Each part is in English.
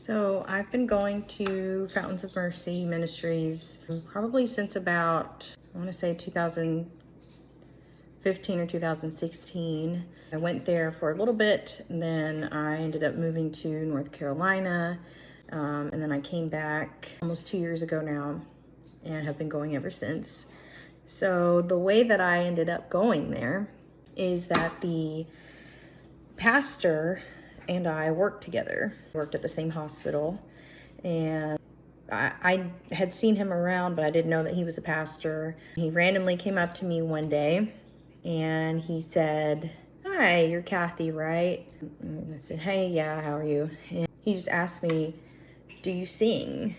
So I've been going to Fountains of Mercy Ministries probably since about, I want to say 2015 or 2016. I went there for a little bit, and then I ended up moving to North Carolina, and then I came back almost 2 years ago now and have been going ever since. So the way that I ended up going there is that the pastor and I worked together, worked at the same hospital, and I had seen him around, but I didn't know that he was a pastor. He randomly came up to me one day and he said, "Hi, you're Kathy, right?" And I said, "Hey, yeah, how are you?" And he just asked me, "Do you sing?"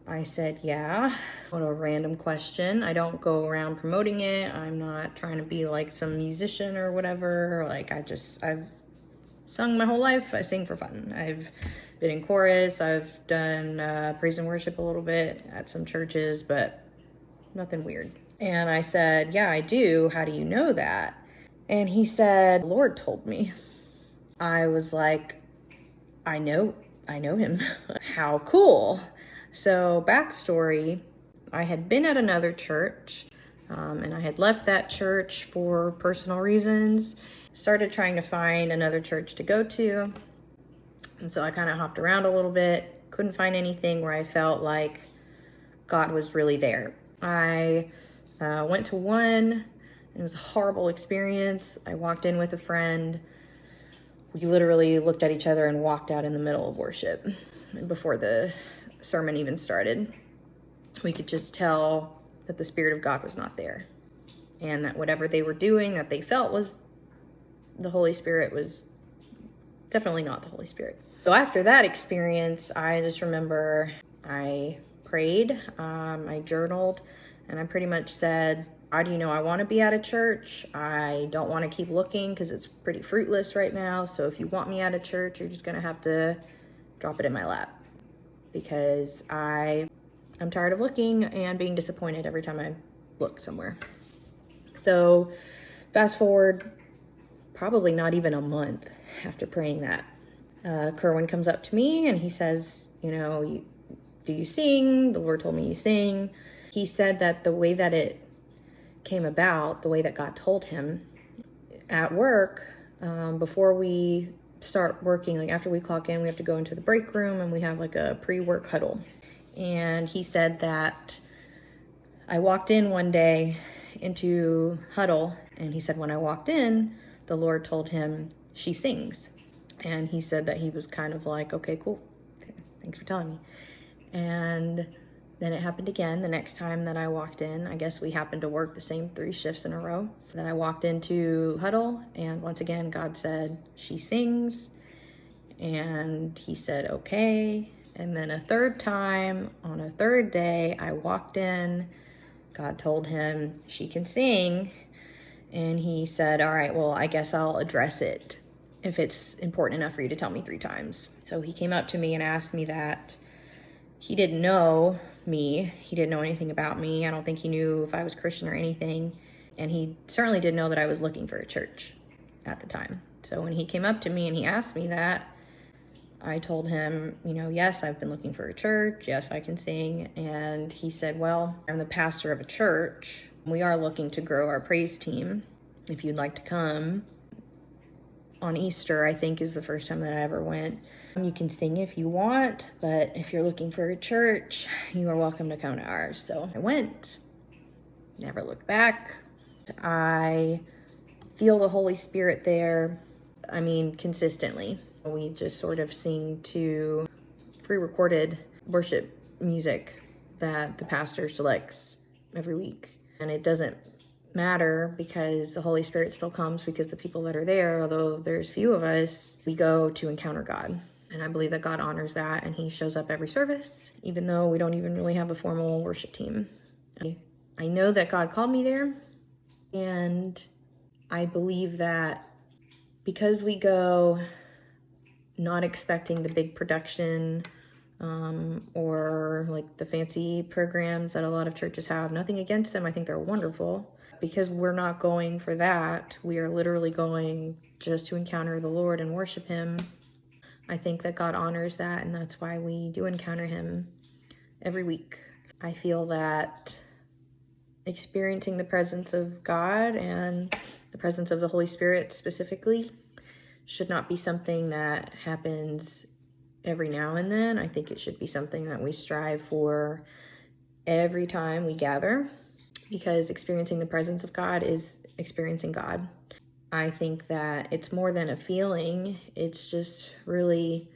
I said, "Yeah." What a random question. I don't go around promoting it. I'm not trying to be like some musician or whatever. I've sung my whole life. I sing for fun. I've been in chorus. I've done praise and worship a little bit at some churches, but nothing weird. And I said, "Yeah, I do. How do you know that?" And he said, "The Lord told me." I was like, I know him. How cool. So backstory, I had been at another church, and I had left that church for personal reasons. Started trying to find another church to go to. And so I kind of hopped around a little bit, couldn't find anything where I felt like God was really there. I went to one, it was a horrible experience. I walked in with a friend. We literally looked at each other and walked out in the middle of worship before the sermon even started. We could just tell that the Spirit of God was not there, and that whatever they were doing that they felt was the Holy Spirit was definitely not the Holy Spirit. So after that experience, I just remember I prayed, I journaled, and I pretty much said, "How do you know I want to be at a church? I don't want to keep looking because it's pretty fruitless right now. So if you want me at a church, you're just going to have to drop it in my lap, because I'm tired of looking and being disappointed every time I look somewhere." So fast forward probably not even a month after praying that, Kerwin comes up to me and he says, "Do you sing? The Lord told me you sing." He said that the way that it came about, the way that God told him at work, before we start working, like after we clock in, we have to go into the break room and we have like a pre-work huddle. And he said that I walked in one day into huddle, and he said when I walked in, the Lord told him, "She sings." And he said that he was kind of like, "Okay, cool. Thanks for telling me." And then it happened again the next time that I walked in. I guess we happened to work the same 3 shifts in a row. Then I walked into huddle, and once again, God said, "She sings." And he said, "Okay." And then a third time, on a third day, I walked in. God told him, "She can sing." And he said, "All right, well, I guess I'll address it if it's important enough for you to tell me 3 times. So he came up to me and asked me that. He didn't know me. He didn't know anything about me. I don't think he knew if I was Christian or anything. And he certainly didn't know that I was looking for a church at the time. So when he came up to me and he asked me that, I told him, yes, I've been looking for a church. Yes, I can sing. And he said, "Well, I'm the pastor of a church. We are looking to grow our praise team. If you'd like to come on Easter," I think is the first time that I ever went. "You can sing if you want, but if you're looking for a church, you are welcome to come to ours." So I went, never looked back. I feel the Holy Spirit there. Consistently. We just sort of sing to pre-recorded worship music that the pastor selects every week. And it doesn't matter because the Holy Spirit still comes, because the people that are there, although there's few of us, we go to encounter God. And I believe that God honors that, and he shows up every service, even though we don't even really have a formal worship team. I know that God called me there, and I believe that because we go not expecting the big production or like the fancy programs that a lot of churches have. Nothing against them. I think they're wonderful. Because we're not going for that. We are literally going just to encounter the Lord and worship him. I think that God honors that, and that's why we do encounter him every week. I feel that experiencing the presence of God and the presence of the Holy Spirit specifically should not be something that happens every now and then. I think it should be something that we strive for every time we gather, because experiencing the presence of God is experiencing God. I think that it's more than a feeling, it's just really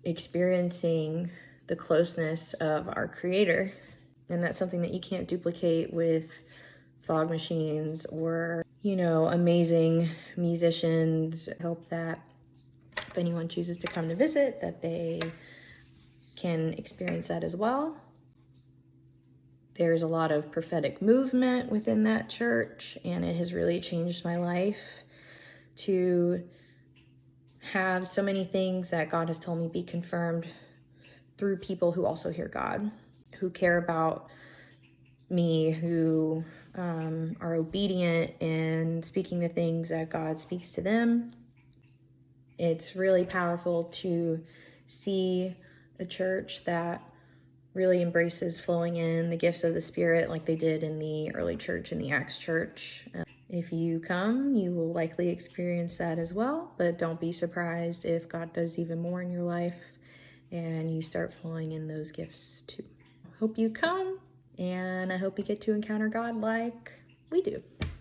experiencing the closeness of our Creator. And that's something that you can't duplicate with fog machines or, amazing musicians. I hope that if anyone chooses to come to visit, that they can experience that as well. There's a lot of prophetic movement within that church, and it has really changed my life to have so many things that God has told me be confirmed through people who also hear God, who care about me, who are obedient and speaking the things that God speaks to them. It's really powerful to see a church that really embraces flowing in the gifts of the Spirit like they did in the early church, in the Acts church. If you come, you will likely experience that as well, but don't be surprised if God does even more in your life and you start flowing in those gifts too. I hope you come, and I hope you get to encounter God like we do.